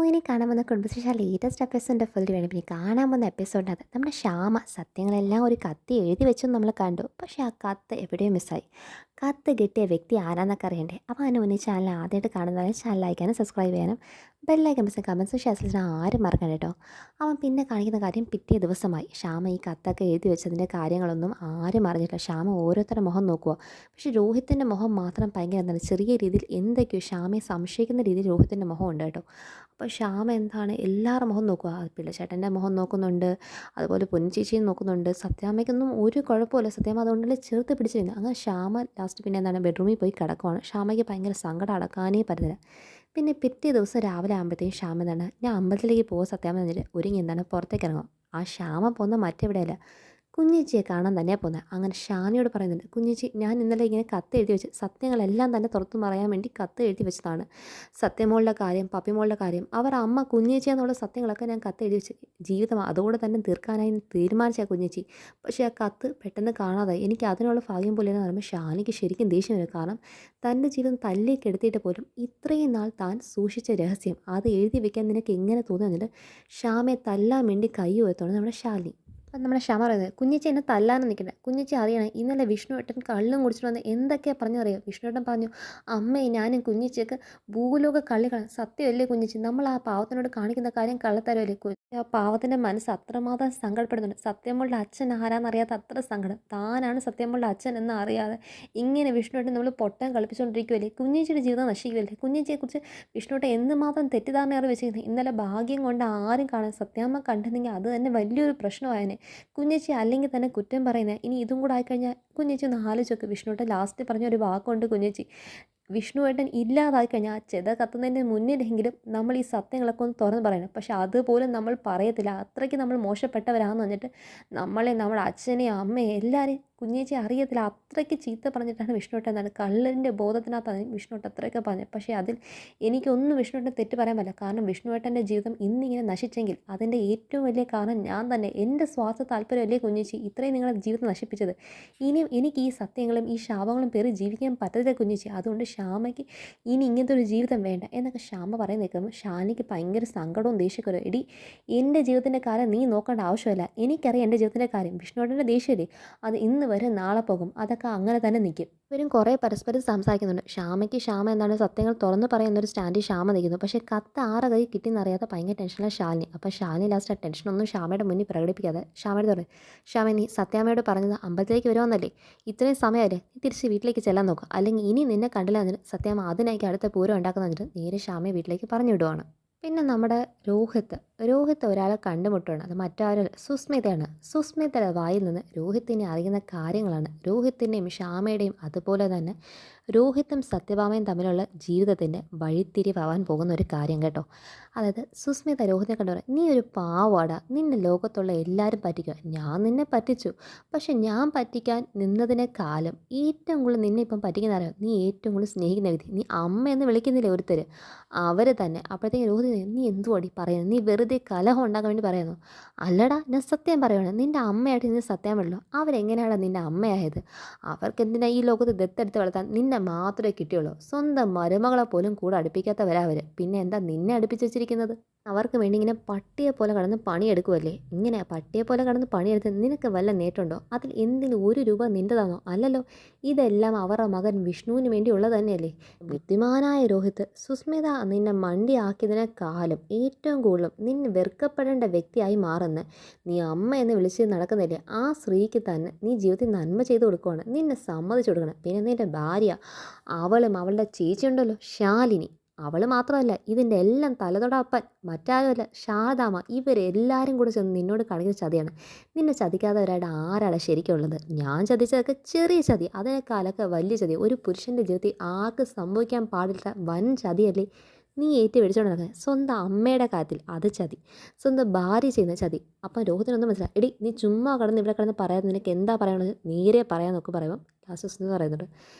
ഇനി കാണാൻ പോകുന്ന കുടുംബശ്രീ ലേറ്റസ്റ്റ് എപ്പിസോഡിൻ്റെ ഫുൾ വേണം. ഇനി കാണാൻ പോകുന്ന എപ്പിസോഡിനകത്ത് നമ്മുടെ ശ്യാമ സത്യങ്ങളെല്ലാം ഒരു കത്തി എഴുതി വെച്ചും നമ്മൾ കണ്ടു. പക്ഷേ ആ കത്ത് എവിടെയോ മിസ്സായി. കത്ത് കിട്ടിയ വ്യക്തി ആരാന്നൊക്കെ അറിയണ്ടേ? അപ്പോൾ അതിന് മുന്നേ ചാനൽ ആദ്യമായിട്ട് കാണുന്നവരെ ചാനൽ ലൈക്കാനും സബ്സ്ക്രൈബ് ചെയ്യാനും ബെല്ലൈക്കൻ ബസ് കമൻസും ഷെയർസിന് ആരും മറക്കണം കേട്ടോ. അവൻ പിന്നെ കാണിക്കുന്ന കാര്യം പിറ്റേ ദിവസമായി. ശ്യാമ ഈ കത്തൊക്കെ എഴുതി വെച്ചതിൻ്റെ കാര്യങ്ങളൊന്നും ആരും അറിഞ്ഞിട്ടില്ല. ശ്യാമ ഓരോരുത്തരുടെ മുഖം നോക്കുക. പക്ഷേ രോഹിത്തിൻ്റെ മുഖം മാത്രം ഭയങ്കര എന്താണ് ചെറിയ രീതിയിൽ എന്തൊക്കെയോ ശ്യാമയെ സംശയിക്കുന്ന രീതിയിൽ രോഹിത്തിൻ്റെ മുഖം ഉണ്ട് കേട്ടോ. അപ്പോൾ ശ്യാമ എന്താണ് എല്ലാവരുടെ മുഖം നോക്കുക. പിള്ളച്ചേട്ടൻ്റെ മുഖം നോക്കുന്നുണ്ട്, അതുപോലെ പൊന്നിച്ചേച്ചിയും നോക്കുന്നുണ്ട്. സത്യാമ്മയ്ക്കൊന്നും ഒരു കുഴപ്പമില്ല. സത്യാമ്മ അതുകൊണ്ടല്ലേ ചേർത്ത് പിടിച്ചിരുന്നത്. അങ്ങനെ ശ്യാമ ലാസ്റ്റ് പിന്നെ എന്താണ് ബെഡ്റൂമിൽ പോയി കിടക്കുവാണ്. ശ്യാമയ്ക്ക് ഭയങ്കര സങ്കടം അടക്കാനേ പറ്റുന്നില്ല. പിന്നെ പിറ്റേ ദിവസം രാവിലെ ആകുമ്പോഴത്തേക്കും ശ്യാമ എന്താണ് ഞാൻ അമ്പലത്തിലേക്ക് പോകുക സത്യാമ്മ എന്നിട്ട് ഒരുങ്ങി എന്താണ് പുറത്തേക്ക് ഇറങ്ങും. ആ ശ്യാമ പോകുന്ന മറ്റെവിടെയല്ല, കുഞ്ഞേച്ചിയെ കാണാൻ തന്നെയാണ് പോകുന്നത്. അങ്ങനെ ഷാനിയോട് പറയുന്നുണ്ട്, കുഞ്ഞേച്ചി ഞാൻ ഇന്നലെ ഇങ്ങനെ കത്ത് എഴുതി വെച്ച് സത്യങ്ങളെല്ലാം തന്നെ തുറത്തു പറയാൻ വേണ്ടി കത്ത് എഴുതി വെച്ചതാണ്. സത്യമോളുടെ കാര്യം, പപ്പിമോളുടെ കാര്യം, അവർ അമ്മ കുഞ്ഞേച്ചി എന്നുള്ള സത്യങ്ങളൊക്കെ ഞാൻ കത്ത് എഴുതി വെച്ച് ജീവിതം അതോടെ തന്നെ തീർക്കാനായി തീരുമാനിച്ച കുഞ്ഞേച്ചി. പക്ഷേ ആ കത്ത് പെട്ടെന്ന് കാണാതായി. എനിക്ക് അതിനുള്ള ഭാഗ്യം പോലെയെന്ന് പറയുമ്പോൾ ഷാനിക്ക് ശരിക്കും ദേഷ്യം വരും. കാരണം തൻ്റെ ജീവിതം തല്ലേക്ക് എടുത്തിട്ട് പോലും ഇത്രയും നാൾ താൻ സൂക്ഷിച്ച രഹസ്യം അത് എഴുതി വെക്കാൻ നിനക്ക് എങ്ങനെ തോന്നുന്നില്ല? ഷാമയെ തല്ലാൻ വേണ്ടി കൈ ഉയർത്തുകയാണ് നമ്മുടെ ശാലിനി. അപ്പം നമ്മുടെ ക്ഷമ പറയുന്നത്, കുഞ്ഞിച്ചി എന്നെ തല്ലാനും നിൽക്കണ്ട. കുഞ്ഞിച്ചി അറിയണം ഇന്നലെ വിഷ്ണുവേട്ടൻ കള്ളും കുടിച്ചിട്ട് വന്ന് എന്തൊക്കെയാണ് പറഞ്ഞറിയോ? വിഷ്ണുവേട്ടൻ പറഞ്ഞു, അമ്മയെ ഞാനും കുഞ്ഞിച്ചിയൊക്കെ ഭൂലോക കള്ളികളാണ്. സത്യമല്ലേ കുഞ്ഞിച്ചി? നമ്മൾ ആ പാവത്തിനോട് കാണിക്കുന്ന കാര്യം കള്ളത്തരമല്ലേ? ആ പാവത്തിൻ്റെ മനസ്സ് അത്രമാത്രം സങ്കടപ്പെടുന്നുണ്ട്. സത്യമുള്ള അച്ഛൻ ആരാന്നറിയാത്ത അത്ര സങ്കടം. താനാണ് സത്യമുള്ള അച്ഛൻ എന്ന് അറിയാതെ ഇങ്ങനെ വിഷ്ണുവേട്ടൻ നമ്മൾ പൊട്ടം കളിപ്പിച്ചുകൊണ്ടിരിക്കുമല്ലേ? കുഞ്ഞിച്ചിയുടെ ജീവിതം നശിക്കുമല്ലേ? കുഞ്ഞിച്ചിയെക്കുറിച്ച് വിഷ്ണുവേട്ടൻ എന്തുമാത്രം തെറ്റിദ്ധാരണ അറിവ് വെച്ചിരിക്കുന്നത്. ഇന്നലെ ഭാഗ്യം കൊണ്ട് ആരും കാണാൻ സത്യാമ്മ കണ്ടെങ്കിൽ അത് തന്നെ വലിയൊരു പ്രശ്നമായനെ. കുഞ്ഞേച്ചി അല്ലെങ്കിൽ തന്നെ കുറ്റം പറയുന്നത്. ഇനി ഇതും കൂടെ ആയിക്കഴിഞ്ഞാൽ കുഞ്ഞേച്ചി ഒന്ന് ആലോചിച്ച് നോക്ക്. വിഷ്ണുവേട്ടൻ ലാസ്റ്റ് പറഞ്ഞ ഒരു വാക്കുണ്ട് കുഞ്ഞേച്ചി, വിഷ്ണുവേട്ടൻ ഇല്ലാതായി കഴിഞ്ഞാൽ ആ ചെത കത്തുന്നതിന് മുന്നിലെങ്കിലും നമ്മൾ ഈ സത്യങ്ങളൊക്കെ ഒന്ന് തുറന്ന് പറയണം. പക്ഷെ അതുപോലും നമ്മൾ പറയത്തില്ല. അത്രയ്ക്ക് നമ്മൾ മോശപ്പെട്ടവരാന്ന് പറഞ്ഞിട്ട് നമ്മളെ നമ്മുടെ അച്ഛനെയും അമ്മയും എല്ലാവരെയും കുഞ്ഞേച്ചി അറിയത്തില്ല. അത്രയ്ക്ക് ചീത്ത പറഞ്ഞിട്ടാണ് വിഷ്ണുവേട്ടൻ എന്താണ് കള്ളൻ്റെ ബോധത്തിനകത്താണ് വിഷ്ണുവേട്ടൻ അത്രയൊക്കെ പറഞ്ഞത്. പക്ഷേ അതിൽ എനിക്കൊന്നും വിഷ്ണുവേട്ടൻ തെറ്റ് പറയാൻ പറ്റില്ല. കാരണം വിഷ്ണുവേട്ടൻ്റെ ജീവിതം ഇന്നിങ്ങനെ നശിച്ചെങ്കിൽ അതിൻ്റെ ഏറ്റവും വലിയ കാരണം ഞാൻ തന്നെ. എൻ്റെ സ്വാർത്ഥ താല്പര്യമല്ലേ കുഞ്ഞേച്ചി ഇത്രയും നിങ്ങളുടെ ജീവിതം നശിപ്പിച്ചത്. ഇനിയും എനിക്ക് ഈ സത്യങ്ങളും ഈ ശാപങ്ങളും പേറി ജീവിക്കാൻ പറ്റത്തില്ല കുഞ്ഞേച്ചി. അതുകൊണ്ട് ശ്യാമയ്ക്ക് ഇനി ഇങ്ങനത്തെ ഒരു ജീവിതം വേണ്ട എന്നൊക്കെ ശ്യാമ പറയുന്ന നിൽക്കുമ്പോൾ ഷാനിക്ക് ഭയങ്കര സങ്കടവും ദേഷ്യമൊക്കെ വരും. എടി എൻ്റെ ജീവിതത്തിൻ്റെ കാര്യം നീ നോക്കേണ്ട ആവശ്യമില്ല. എനിക്കറിയാം എൻ്റെ ജീവിതത്തിൻ്റെ കാര്യം. വിഷ്ണുവേട്ടൻ്റെ ദേഷ്യമല്ലേ അത് ഇന്ന് വരെ നാളെ പോകും. അതൊക്കെ അങ്ങനെ തന്നെ നിൽക്കും. ഇവരും കുറേ പരസ്പരം സംസാരിക്കുന്നുണ്ട്. ശ്യാമ എന്താണ് സത്യങ്ങൾ തുറന്ന് പറയുന്നൊരു സ്റ്റാൻഡിൽ ശ്യാമ നിൽക്കുന്നു. പക്ഷേ കത്ത് ആരെ കൈ കിട്ടിയെന്നറിയാതെ ഭയങ്കര ടെൻഷനിലാണ് ശാലിനി. അപ്പോൾ ശാലിനി ലാസ്റ്റ് ആ ടെൻഷനൊന്നും ശ്യാമയുടെ മുന്നിൽ പ്രകടിപ്പിക്കാതെ ശ്യാമയോട് പറയും, ശ്യാമ നീ സത്യാമ്മയോട് പറഞ്ഞത് അമ്പലത്തിലേക്ക് വരുമെന്നല്ലേ? ഇത്രയും സമയമല്ലേ, നീ തിരിച്ച് വീട്ടിലേക്ക് ചെല്ലാൻ നോക്കുക. അല്ലെങ്കിൽ ഇനി നിന്നെ കണ്ടില്ല എന്നിട്ട് സത്യാമ്മ അതിനായിരിക്കും അടുത്ത പൂരം ഉണ്ടാക്കുന്ന എന്നിട്ട് നേരെ ശ്യാമയെ വീട്ടിലേക്ക് പറഞ്ഞു വിടുവാണ്. പിന്നെ നമ്മുടെ രോഹിത്ത് ഒരാളെ കണ്ടുമുട്ടുകയാണ്. അത് മറ്റാരും സുസ്മിതയാണ്. സുസ്മിതയുടെ വായിൽ നിന്ന് രോഹിത്തിനെ അറിയുന്ന കാര്യങ്ങളാണ്. രോഹിത്തിൻ്റെയും ശ്യാമയുടെയും അതുപോലെ തന്നെ രോഹിത്തും സത്യഭാമയും തമ്മിലുള്ള ജീവിതത്തിൻ്റെ വഴിത്തിരിവാൻ പോകുന്ന ഒരു കാര്യം കേട്ടോ. അതായത് സുസ്മിത രോഹിത്തിനെ കണ്ടു പറയും, നീ ഒരു പാവാടാ, നിന്നെ ലോകത്തുള്ള എല്ലാവരും പറ്റിക്കുക. ഞാൻ നിന്നെ പറ്റിച്ചു. പക്ഷെ ഞാൻ പറ്റിക്കാൻ നിന്നതിനേക്കാളും ഏറ്റവും കൂടുതൽ നിന്നെ ഇപ്പം പറ്റിക്കുന്ന അറിയാം. നീ ഏറ്റവും കൂടുതൽ സ്നേഹിക്കുന്ന വ്യക്തി നീ അമ്മ എന്ന് വിളിക്കുന്നില്ലേ ഒരുത്തർ, അവർ തന്നെ. അപ്പോഴത്തേക്കും രോഹിത്, നീ എന്തുവാടി പറയുന്നത്? നീ വെറുതെ കലഹം ഉണ്ടാക്കാൻ വേണ്ടി പറയുന്നു? അല്ലടാ, ഞാൻ സത്യം പറയുകയാണ്. നിൻ്റെ അമ്മയായിട്ട് നീ സത്യം പറ്റുള്ളൂ. അവരെങ്ങനെയാണ് നിൻ്റെ അമ്മയായത്? അവർക്ക് എന്തിനാ ഈ ലോകത്ത് ദത്തെടുത്ത് വളർത്താൻ നിന്നെ മാത്രമേ കിട്ടിയുള്ളൂ. സ്വന്തം മരുമകളെ പോലും കൂടെ അടുപ്പിക്കാത്തവരവർ. പിന്നെ എന്താ നിന്നെ അടുപ്പിച്ച് വെച്ചിരിക്കുന്നത്? അവർക്ക് വേണ്ടി ഇങ്ങനെ പട്ടിയെ പോലെ കടന്ന് പണിയെടുക്കുമല്ലേ? ഇങ്ങനെ പട്ടിയെ പോലെ കടന്ന് പണിയെടുത്ത് നിനക്ക് വല്ല നേട്ടമുണ്ടോ? അതിൽ എന്തിനും ഒരു രൂപ നിൻ്റെതാണോ? അല്ലല്ലോ. ഇതെല്ലാം അവരുടെ മകൻ വിഷ്ണുവിന് വേണ്ടിയുള്ളത് തന്നെയല്ലേ? ബുദ്ധിമാനായ രോഹിത്ത്, സുസ്മിത നിന്നെ മണ്ടിയാക്കിയതിനേക്കാളും ഏറ്റവും കൂടുതലും നിന്നെ വെറുക്കപ്പെടേണ്ട വ്യക്തിയായി മാറുന്ന നീ അമ്മ എന്ന് വിളിച്ച് നടക്കുന്നില്ലേ, ആ സ്ത്രീക്ക് തന്നെ നീ ജീവിതത്തിൽ നന്മ ചെയ്ത് കൊടുക്കുവാണ്. നിന്നെ സമ്മതിച്ചു കൊടുക്കണം. പിന്നെ നിൻ്റെ ഭാര്യ, അവളും അവളുടെ ചേച്ചിയുണ്ടല്ലോ ശാലിനി, അവൾ മാത്രമല്ല ഇതിൻ്റെ എല്ലാം തലതൊടപ്പൻ മറ്റാരുമല്ല ശാരദാമ്മ. ഇവരെല്ലാവരും കൂടെ ചെന്ന് നിന്നോട് കാണിക്കുന്ന ചതിയാണ്. നിന്നെ ചതിക്കാത്തവരായിട്ട് ആരാണ് ശരിക്കുള്ളത്? ഞാൻ ചതിച്ചതൊക്കെ ചെറിയ ചതി, അതിനേക്കാളൊക്കെ വലിയ ചതി. ഒരു പുരുഷൻ്റെ ജീവിതത്തിൽ ആർക്ക് സംഭവിക്കാൻ പാടില്ല വൻ ചതിയല്ലേ നീ ഏറ്റു പിടിച്ചോണ്ട് നടക്കുന്നത്. സ്വന്തം അമ്മയുടെ കാര്യത്തിൽ അത് ചതി, സ്വന്തം ഭാര്യ ചെയ്യുന്ന ചതി. അപ്പം രോഹിത്തിനൊന്നും മനസ്സിലായി. എടി നീ ചുമ്മാ കടന്ന് ഇവിടെ കിടന്ന് പറയാൻ നിനക്ക് എന്താ പറയണത്? നേരെ പറയാൻ നോക്ക് പറയുമ്പം ലാസ്റ്റ് എന്ന് പറയുന്നുണ്ട്,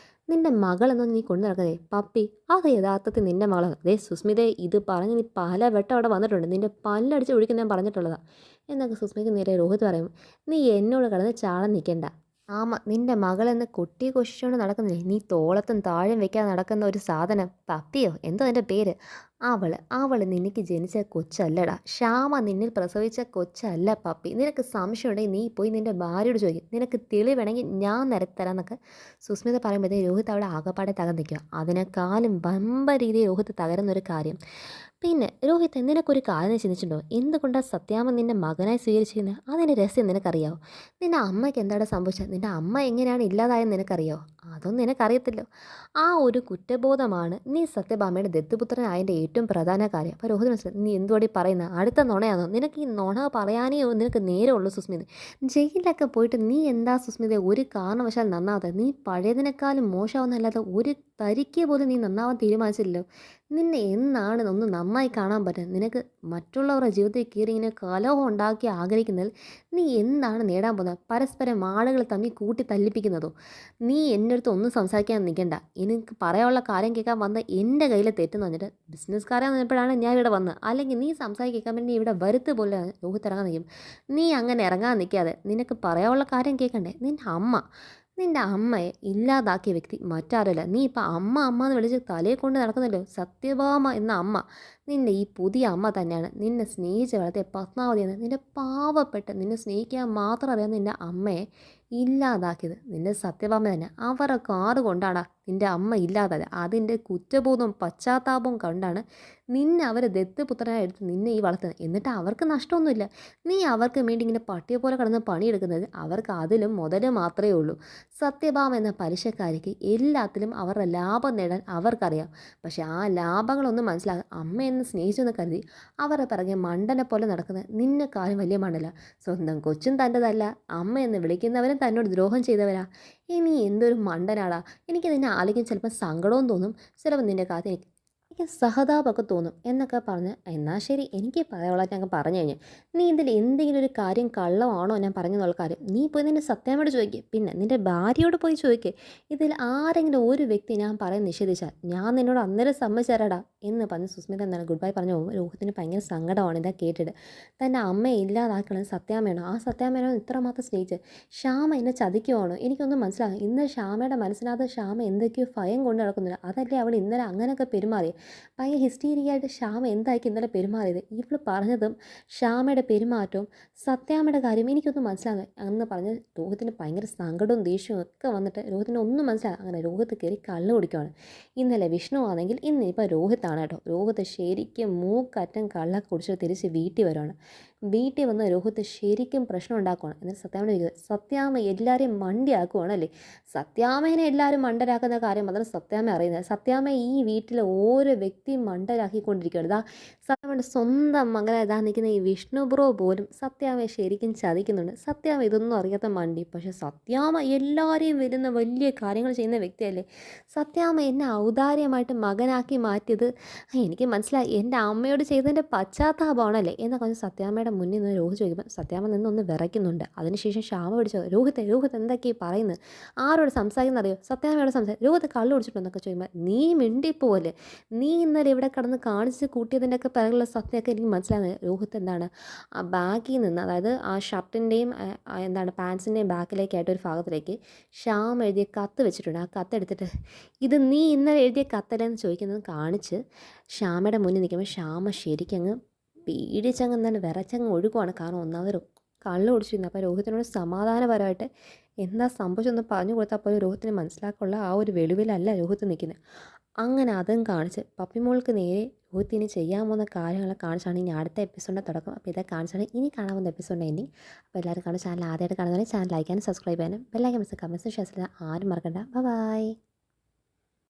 നിൻ്റെ മകളെന്നൊന്നും നീ കൊണ്ടു നടക്കുന്നതേ പപ്പി, അത് യഥാർത്ഥത്തിൽ നിൻ്റെ മകളാണ്. അതേ സുസ്മിതയെ ഇത് പറഞ്ഞ് നീ പല വട്ടം അവിടെ വന്നിട്ടുണ്ട്. നിൻ്റെ പല്ലടിച്ച് ഒഴിക്കുന്ന ഞാൻ പറഞ്ഞിട്ടുള്ളതാണ് എന്നൊക്കെ സുസ്മിതയ്ക്ക് നേരെ രോഹിത് പറയും. നീ എന്നോട് കടന്ന് ചാടാൻ നിൽക്കേണ്ട. ആമാ, നിന്റെ മകളെന്ന് കൊട്ടി ഘോഷിച്ചുകൊണ്ട് നടക്കുന്നില്ലേ, നീ തോളത്തും താഴെയും വെക്കാതെ നടക്കുന്ന ഒരു സാധനം, പപ്പിയോ എന്തോ അതിൻ്റെ പേര്, അവള് നിനക്ക് ജനിച്ച കൊച്ചല്ലടാ. ശ്യാമ നിന്നിൽ പ്രസവിച്ച കൊച്ചല്ല പപ്പി. നിനക്ക് സംശയമുണ്ടെങ്കിൽ നീ പോയി നിന്റെ ഭാര്യയോട് ചോദിക്കും. നിനക്ക് തെളിവേണമെങ്കിൽ ഞാൻ നിരത്തി തരാമെന്നൊക്കെ സുസ്മിത പറയുമ്പോഴത്തേക്ക് രോഹിത് അവിടെ ആകപ്പാടെ തകർന്നിരിക്കുക. അതിനേക്കാളും വമ്പ രീതിയിൽ രോഹിത് തകരുന്നൊരു കാര്യം. പിന്നെ രോഹിത്, നിനക്കൊരു കാര്യം ചിന്തിച്ചിട്ടുണ്ടോ? എന്തുകൊണ്ടാണ് സത്യാമ്മ നിന്നെ മകനായി സ്വീകരിച്ചിരിക്കുന്നത്? അതിൻ്റെ രഹസ്യം നിനക്കറിയാവോ? നിന്റെ അമ്മയ്ക്ക് എന്താണ് സംഭവിച്ചത്? നിന്റെ അമ്മ എങ്ങനെയാണ് ഇല്ലാതായെന്ന് നിനക്കറിയാവോ? അതൊന്നും നിനക്കറിയത്തില്ലോ. ആ ഒരു കുറ്റബോധമാണ് നീ സത്യഭാമയുടെ ദത്തുപുത്രനായതിൻ്റെ ഏറ്റവും പ്രധാന കാര്യം. അപ്പോൾ രോഹിത് മനസ്സിലായി, നീ എന്തുവാടി പറയുന്നത്? അടുത്ത നുണയാണോ? നിനക്ക് ഈ നുണ പറയാനേ നിനക്ക് നേരമുള്ളൂ സുസ്മിത. ജയിലിലൊക്കെ പോയിട്ട് നീ എന്താ സുസ്മിത ഒരു കാരണവശാൽ നന്നാവാതെ? നീ പഴയതിനേക്കാളും മോശമാവുന്നല്ലാതെ ഒരു തരിക്ക് പോലും നീ നന്നാവാൻ തീരുമാനിച്ചില്ലല്ലോ. നിന്നെ എന്നാണ് ഒന്ന് നന്നായി കാണാൻ പറ്റുക? നിനക്ക് മറ്റുള്ളവരുടെ ജീവിതത്തിൽ കയറി ഇങ്ങനെ കലഹം ഉണ്ടാക്കി ആഗ്രഹിക്കുന്നതിൽ നീ എന്താണ് നേടാൻ പോകുന്നത്? പരസ്പരം ആളുകൾ തമ്മിൽ കൂട്ടി തല്ലിപ്പിക്കുന്നതോ? നീ എൻ്റെ അടുത്ത് ഒന്നും സംസാരിക്കാൻ നിൽക്കണ്ട. എനിക്ക് പറയാനുള്ള കാര്യം കേൾക്കാൻ വന്ന് എൻ്റെ കയ്യിൽ തെറ്റെന്ന് പറഞ്ഞിട്ട് ബിസിനസ്സുകാരാൻ വന്നപ്പോഴാണ് ഞാൻ ഇവിടെ വന്നത്. അല്ലെങ്കിൽ നീ സംസാരിക്കാൻ വേണ്ടി ഇവിടെ വരുത്ത് പോലെ രോഹിത്ത് ഇറങ്ങാൻ നിൽക്കും. നീ അങ്ങനെ ഇറങ്ങാൻ നിൽക്കാതെ നിനക്ക് പറയാനുള്ള കാര്യം കേൾക്കണ്ടേ? നിൻ്റെ അമ്മയെ ഇല്ലാതാക്കിയ വ്യക്തി മറ്റാരല്ല. നീ ഇപ്പം അമ്മ അമ്മ എന്ന് വിളിച്ച് തലയെ കൊണ്ട് നടക്കുന്നല്ലോ, സത്യഭാമ എന്ന അമ്മ. നിൻ്റെ ഈ പുതിയ അമ്മ തന്നെയാണ് നിന്നെ സ്നേഹിച്ച് വളർത്തിയ പത്മാവതി എന്ന് നിൻ്റെ പാവപ്പെട്ട് നിന്നെ സ്നേഹിക്കാൻ മാത്രം അറിയാവുന്ന നിൻ്റെ അമ്മയെ ഇല്ലാതാക്കിയത് നിൻ്റെ സത്യഭാമ തന്നെ. അവരുടെ കാറ് കൊണ്ടാണ് നിൻ്റെ അമ്മ ഇല്ലാതായത്. അതിൻ്റെ കുറ്റബോധവും പശ്ചാത്താപവും കണ്ടാണ് നിന്നെ അവർ ദത്തുപുത്രനായി എടുത്ത് നിന്നെ ഈ വളർത്തുന്നത്. എന്നിട്ട് അവർക്ക് നഷ്ടമൊന്നുമില്ല. നീ അവർക്ക് വേണ്ടി ഇങ്ങനെ പട്ടിയെ പോലെ കിടന്ന് പണിയെടുക്കുന്നത് അവർക്ക് അതിലും മുതൽ മാത്രമേ ഉള്ളൂ. സത്യഭാമ എന്ന പലിശക്കാരിക്ക് എല്ലാത്തിലും അവരുടെ ലാഭം നേടാൻ അവർക്കറിയാം. പക്ഷെ ആ ലാഭങ്ങളൊന്നും മനസ്സിലാകാൻ അമ്മയെന്ന് സ്നേഹിച്ചെന്ന് കരുതി അവരുടെ പിറകെ മണ്ടനെ പോലെ നടക്കുന്ന നിന്നെക്കാളും വലിയ മണ്ടല്ല. സ്വന്തം കൊച്ചും തൻ്റെതല്ല, അമ്മയെന്ന് വിളിക്കുന്നവരും തന്നോട് ദ്രോഹം ചെയ്തവരാ. ഇനി എന്തൊരു മണ്ടനാടാ. എനിക്ക് നിന്നെ ആലോചിക്കാൻ ചിലപ്പോൾ സങ്കടവും തോന്നും, ചിലപ്പോൾ നിൻ്റെ കാര്യം എനിക്ക് സഹതാപമൊക്കെ തോന്നും എന്നൊക്കെ പറഞ്ഞ്, എന്നാൽ ശരി എനിക്ക് പറയാനുള്ള ഞങ്ങൾ പറഞ്ഞു കഴിഞ്ഞു. നീ ഇതിൽ എന്തെങ്കിലും ഒരു കാര്യം കള്ളമാണോ ഞാൻ പറഞ്ഞെന്നുള്ള കാര്യം നീ പോയി നിൻ്റെ സത്യാമ്മയോട് ചോദിക്കുക. പിന്നെ നിൻ്റെ ഭാര്യയോട് പോയി ചോദിക്കുക. ഇതിൽ ആരെങ്കിലും ഒരു വ്യക്തി ഞാൻ പറയാൻ നിഷേധിച്ചാൽ ഞാൻ നിന്നോട് അന്നേരം സമ്മതിച്ചേരാടാ എന്ന് പറഞ്ഞ് സുസ്മിത എന്താണ് ഗുഡ് ബൈ പറഞ്ഞു പോകുമ്പോൾ രോഹിത്തിന് ഭയങ്കര സങ്കടമാണ് ഇതാ കേട്ടിട്ട്. തൻ്റെ അമ്മയെ ഇല്ലാതാക്കണത് സത്യാമ്മയാണോ? ആ സത്യാമ്മയാണോ ഇത്രമാത്രം സ്നേഹിച്ച്? ശ്യാമ എന്നെ ചതിക്കുവാണോ? എനിക്കൊന്നും മനസ്സിലാകും. ഇന്ന് ശ്യാമയുടെ മനസ്സിനകത്ത് ശ്യാമ എന്തൊക്കെയോ ഭയം കൊണ്ട് നടക്കുന്നില്ല. അതല്ലേ അവൾ ഇന്നലെ അങ്ങനെയൊക്കെ പെരുമാറി. ഭയങ്കര ഹിസ്റ്റീരിയായിട്ട് ശ്യാമ എന്തായിരിക്കും ഇന്നലെ പെരുമാറിയത്? ഇവൾ പറഞ്ഞതും ശ്യാമയുടെ പെരുമാറ്റവും സത്യാമ്മയുടെ കാര്യം എനിക്കൊന്നും മനസ്സിലാകുക എന്ന് പറഞ്ഞ് രോഹിത്തിന് ഭയങ്കര സങ്കടവും ദേഷ്യവും ഒക്കെ വന്നിട്ട് രോഹിത്തിന് ഒന്നും മനസ്സിലാകും. അങ്ങനെ രോഹിത്ത് കയറി കള്ള് കുടിക്കുകയാണ്. ഇന്നലെ വിഷ്ണു ആണെങ്കിൽ ഇന്നിപ്പോൾ രോഹിത്താണ് കേട്ടോ. രോഹിത്ത് ശരിക്കും മൂക്കറ്റം കള്ളൊക്കെ കുടിച്ച് തിരിച്ച് വീട്ടിൽ വരുവാണ്. വീട്ടിൽ വന്ന് രോഹിത്ത് ശരിക്കും പ്രശ്നം ഉണ്ടാക്കുകയാണ്. എന്നിട്ട് സത്യാമ്മ ചോദിക്കുന്നത്, സത്യാമ്മ എല്ലാവരെയും മണ്ടിയാക്കുവാണല്ലേ? സത്യാമ്മേനെ എല്ലാവരും മണ്ടരാക്കുന്ന കാര്യം മാത്രം സത്യാമ്മ അറിയുന്നത്. സത്യാമ്മ ഈ വീട്ടിലെ ഓരോ വ്യക്തിയും മണ്ടരാക്കിക്കൊണ്ടിരിക്കുകയാണ്. ഇതാ സത്യാമ്മയുടെ സ്വന്തം മകനെ ഇതാ നിൽക്കുന്ന ഈ വിഷ്ണു ബ്രോ പോലും സത്യാമ്മയെ ശരിക്കും ചതിക്കുന്നുണ്ട്. സത്യാമ്മ ഇതൊന്നും അറിയാത്ത മണ്ടി. പക്ഷെ സത്യാമ്മ എല്ലാവരെയും വരുന്ന വലിയ കാര്യങ്ങൾ ചെയ്യുന്ന വ്യക്തിയല്ലേ. സത്യാമ്മ എന്നെ ഔദാര്യമായിട്ട് മകനാക്കി മാറ്റിയത് എനിക്ക് മനസ്സിലായി. എൻ്റെ അമ്മയോട് ചെയ്തതിൻ്റെ പശ്ചാത്താപമാണല്ലേ എന്നൊക്കെ പറഞ്ഞ് സത്യാമ്മയുടെ മുന്നിൽ നിന്ന് രോഹിത് ചോദിക്കുമ്പോൾ സത്യാമ്മ നിന്നൊന്ന് വിറയ്ക്കുന്നുണ്ട്. അതിനുശേഷം ശ്യാമ പിടിച്ചോ, രോഹിത് എന്തൊക്കെയാണ് പറയുന്നത്? ആരോട് സംസാരിക്കുന്ന അറിയോ? സത്യാമ്മയോട് രോഹിത് കള്ളു കുടിച്ചിട്ടുണ്ടെന്നൊക്കെ ചോദിക്കുമ്പോൾ നീ മിണ്ടിപ്പോലെ. നീ ഇന്നലെ ഇവിടെ കിടന്ന് കാണിച്ച് കൂട്ടിയതിൻ്റെയൊക്കെ പിറകുള്ള സത്യമൊക്കെ എനിക്ക് മനസ്സിലാകുന്നത്. രോഹിത് എന്താണ് ആ ബാഗിൽ നിന്ന്, അതായത് ആ ഷർട്ടിൻ്റെയും എന്താണ് പാൻസിൻ്റെയും ബാക്കിലേക്കായിട്ട് ഒരു ഭാഗത്തിലേക്ക് ശ്യാം എഴുതിയ കത്ത് വെച്ചിട്ടുണ്ട്. ആ കത്ത് എടുത്തിട്ട് ഇത് നീ ഇന്നലെ എഴുതിയ കത്തല്ലെന്ന് ചോദിക്കുന്നത് കാണിച്ച് ശ്യാമയുടെ മുന്നിൽ നിൽക്കുമ്പോൾ ശ്യാമ ശരിക്കങ്ങ് പേടിച്ചങ്ങ് എന്താണ് വിറച്ചങ്ങ് ഒഴുകുവാണ്. കാരണം ഒന്നാമത് കള്ള് കുടിച്ചിരുന്നു. അപ്പോൾ രോഹിത്തിനോട് സമാധാനപരമായിട്ട് എന്താ സംഭവിച്ചൊന്ന് പറഞ്ഞു കൊടുത്താൽ പോലും രോഹിത്തിന് മനസ്സിലാക്കാനുള്ള ആ ഒരു വെളിവിലല്ല രോഹിത്ത് നിൽക്കുന്നത്. അങ്ങനെ അതും കാണിച്ച് പപ്പിമോൾക്ക് നേരെ രോഹിത്തിന് ചെയ്യാൻ പോകുന്ന കാര്യങ്ങളെ കാണിച്ചാണ് ഇനി അടുത്ത എപ്പിസോഡിൻ്റെ തുടക്കം. അപ്പോൾ ഇതൊക്കെ കാണിച്ചാണ് ഇനി കാണാൻ പോകുന്ന എപ്പിസോഡിൻ്റെ എൻഡിങ്. അപ്പോൾ എല്ലാവരും കാണും. ചാനൽ ആദ്യമായിട്ട് കാണുന്നവരെ ചാനൽ ലൈക്ക് ചെയ്യാനും സബ്സ്ക്രൈബ് ചെയ്യാനും ബെല്ലൈക്കൻ കമൻസ് ഷെയർ ചെയ്യാൻ ആരും മറക്കണ്ട. ബൈ.